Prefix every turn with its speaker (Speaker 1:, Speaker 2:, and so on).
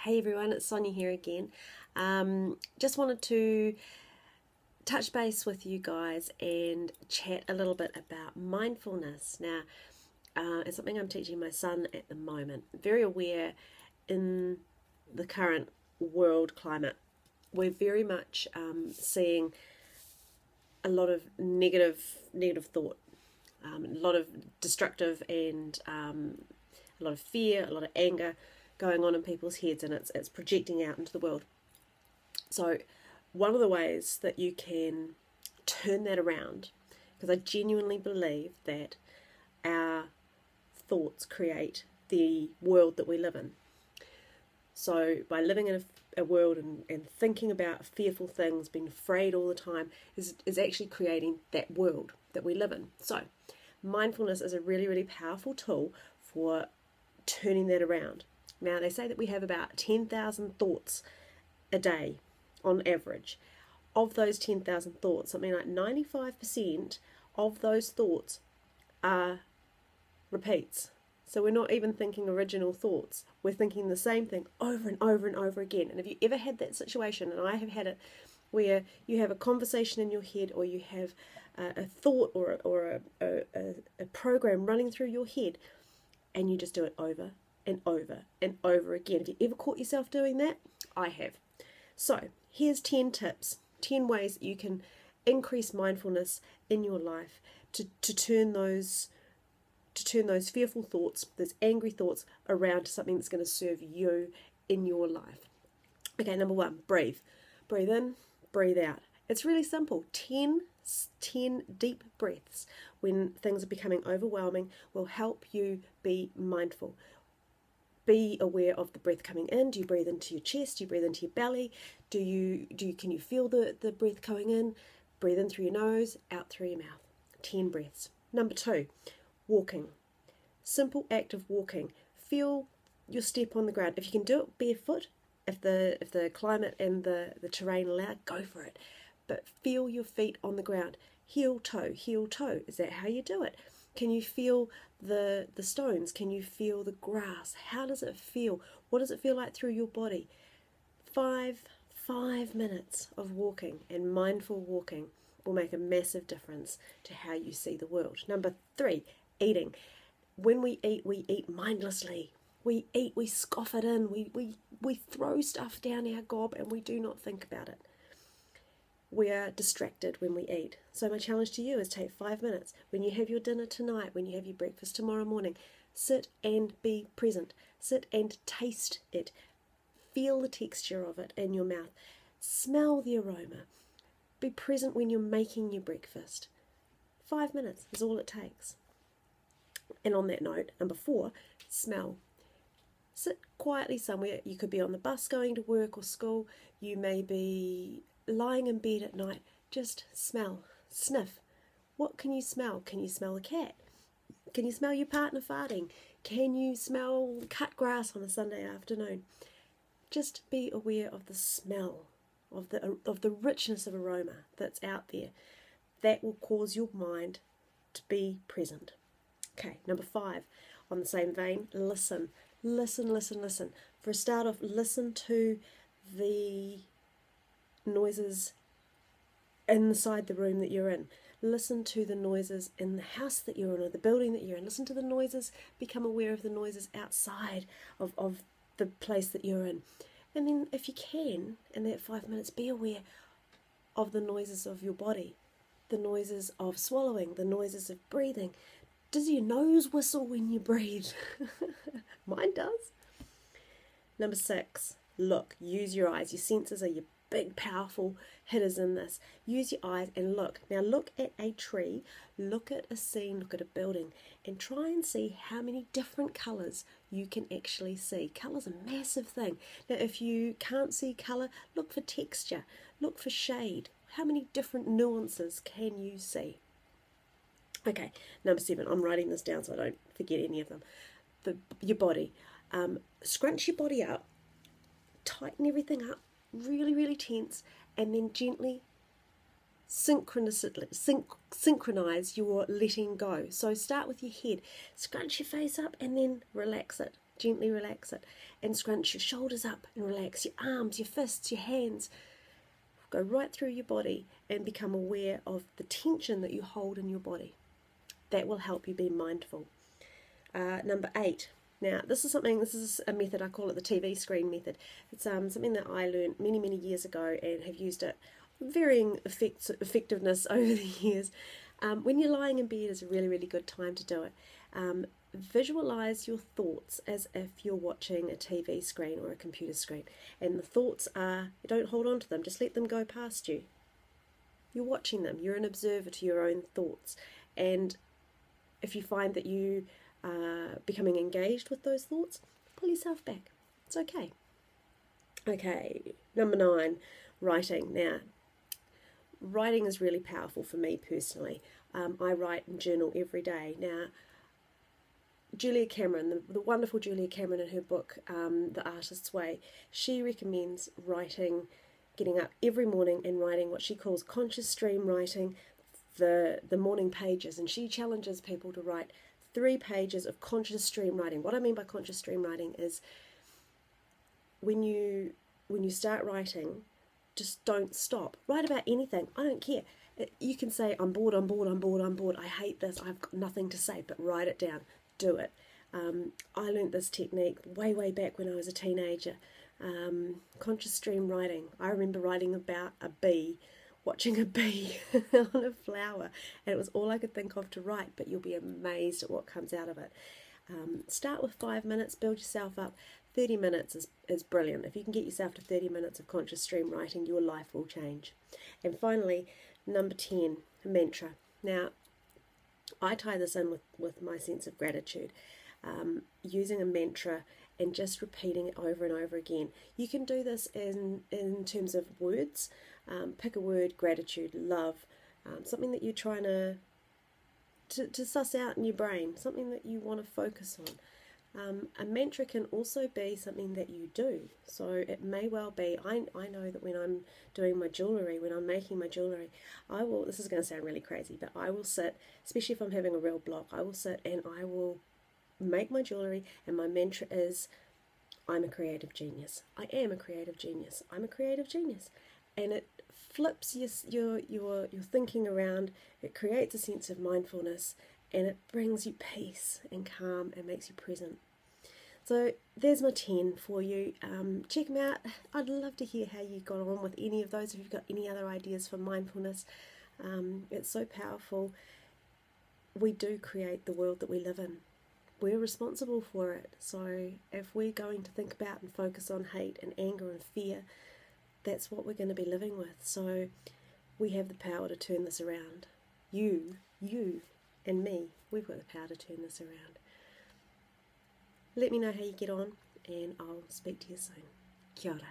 Speaker 1: Hey everyone, it's Sonia here again. Just wanted to touch base with you guys and chat a little bit about mindfulness. Now, it's something I'm teaching my son at the moment. Very aware in the current world climate. We're very much seeing a lot of negative thought, a lot of destructive and a lot of fear, a lot of anger going on in people's heads, and it's projecting out into the world. So one of the ways that you can turn that around, because I genuinely believe that our thoughts create the world that we live in. So by living in a world and thinking about fearful things, being afraid all the time, is actually creating that world that we live in. So mindfulness is a really, really powerful tool for turning that around. Now, they say that we have about 10,000 thoughts a day on average. Of those 10,000 thoughts, something like 95% of those thoughts are repeats. So we're not even thinking original thoughts. We're thinking the same thing over and over and over again. And have you ever had that situation, and I have had it, where you have a conversation in your head, or you have a thought or a program running through your head, and you just do it over and over and over again. Have you ever caught yourself doing that? I have. So here's 10 tips, 10 ways that you can increase mindfulness in your life to turn those fearful thoughts, those angry thoughts, around to something that's going to serve you in your life. Okay, number 1, breathe. Breathe in, breathe out. It's really simple. 10 deep breaths when things are becoming overwhelming will help you be mindful. Be aware of the breath coming in. Do you breathe into your chest? Do you breathe into your belly? Can you feel the breath going in? Breathe in through your nose, out through your mouth. 10 breaths. Number 2, walking. Simple act of walking. Feel your step on the ground. If you can do it barefoot, if the climate and the terrain allow, go for it. But feel your feet on the ground. Heel toe, heel toe. Is that how you do it? Can you feel the stones? Can you feel the grass? How does it feel? What does it feel like through your body? 5 minutes of walking and mindful walking will make a massive difference to how you see the world. Number 3, eating. When we eat mindlessly. We eat, we scoff it in, we throw stuff down our gob and we do not think about it. We are distracted when we eat. So my challenge to you is take 5 minutes. When you have your dinner tonight, when you have your breakfast tomorrow morning, sit and be present. Sit and taste it. Feel the texture of it in your mouth. Smell the aroma. Be present when you're making your breakfast. 5 minutes is all it takes. And on that note, number 4, smell. Sit quietly somewhere. You could be on the bus going to work or school. You may be lying in bed at night. Just smell, sniff. What can you smell? Can you smell a cat? Can you smell your partner farting? Can you smell cut grass on a Sunday afternoon? Just be aware of the smell, of the richness of aroma that's out there. That will cause your mind to be present. Okay, number 5, on the same vein, listen. Listen, listen, listen. For a start off, listen to the noises inside the room that you're in. Listen to the noises in the house that you're in, or the building that you're in. Listen to the noises. Become aware of the noises outside of the place that you're in. And then if you can, in that 5 minutes, be aware of the noises of your body, the noises of swallowing, the noises of breathing. Does your nose whistle when you breathe? Mine does. Number 6, look. Use your eyes. Your senses are your big, powerful hitters in this. Use your eyes and look. Now look at a tree, look at a scene, look at a building, and try and see how many different colours you can actually see. Colour's a massive thing. Now if you can't see colour, look for texture, look for shade. How many different nuances can you see? Okay, number 7, I'm writing this down so I don't forget any of them. Your body. Scrunch your body up, tighten everything up, really, really tense, and then gently synchronize your letting go. So start with your head, scrunch your face up and then relax it. Gently relax it and scrunch your shoulders up and relax your arms, your fists, your hands. Go right through your body and become aware of the tension that you hold in your body. That will help you be mindful. Number 8. Now, this is a method, I call it the TV screen method. It's something that I learned many, many years ago and have used it varying effectiveness over the years. When you're lying in bed is a really, really good time to do it. Visualize your thoughts as if you're watching a TV screen or a computer screen. And the thoughts are, don't hold on to them, just let them go past you. You're watching them, you're an observer to your own thoughts. And if you find that you are becoming engaged with those thoughts, pull yourself back. It's okay. Okay, number 9, writing. Now, writing is really powerful for me personally. I write and journal every day. Now, Julia Cameron, the wonderful Julia Cameron, in her book, The Artist's Way, she recommends writing, getting up every morning and writing what she calls conscious stream writing, the morning pages. And she challenges people to write 3 pages of conscious stream writing. What I mean by conscious stream writing is when you start writing, just don't stop. Write about anything. I don't care. You can say, I'm bored, I'm bored, I'm bored, I'm bored. I hate this. I've got nothing to say, but write it down. Do it. I learned this technique way back when I was a teenager. Conscious stream writing. I remember writing about a bee, watching a bee on a flower, and it was all I could think of to write, but you'll be amazed at what comes out of it. Start with 5 minutes, build yourself up. 30 minutes is brilliant. If you can get yourself to 30 minutes of conscious stream writing, your life will change. And finally, number 10, mantra. Now, I tie this in with my sense of gratitude, using a mantra and just repeating it over and over again. You can do this in terms of words. Pick a word: gratitude, love, something that you're trying to suss out in your brain, something that you want to focus on. A mantra can also be something that you do. So it may well be, I know that when I'm doing my jewellery, when I'm making my jewellery, this is going to sound really crazy, but I will sit, especially if I'm having a real block, I will sit and I will make my jewellery, and my mantra is, I'm a creative genius. I am a creative genius. I'm a creative genius. And it flips your thinking around, it creates a sense of mindfulness, and it brings you peace and calm and makes you present. So there's my 10 for you. Check them out. I'd love to hear how you got on with any of those. If you've got any other ideas for mindfulness, it's so powerful. We do create the world that we live in. We're responsible for it. So if we're going to think about and focus on hate and anger and fear, that's what we're going to be living with. So we have the power to turn this around. You and me, we've got the power to turn this around. Let me know how you get on, and I'll speak to you soon. Kia ora.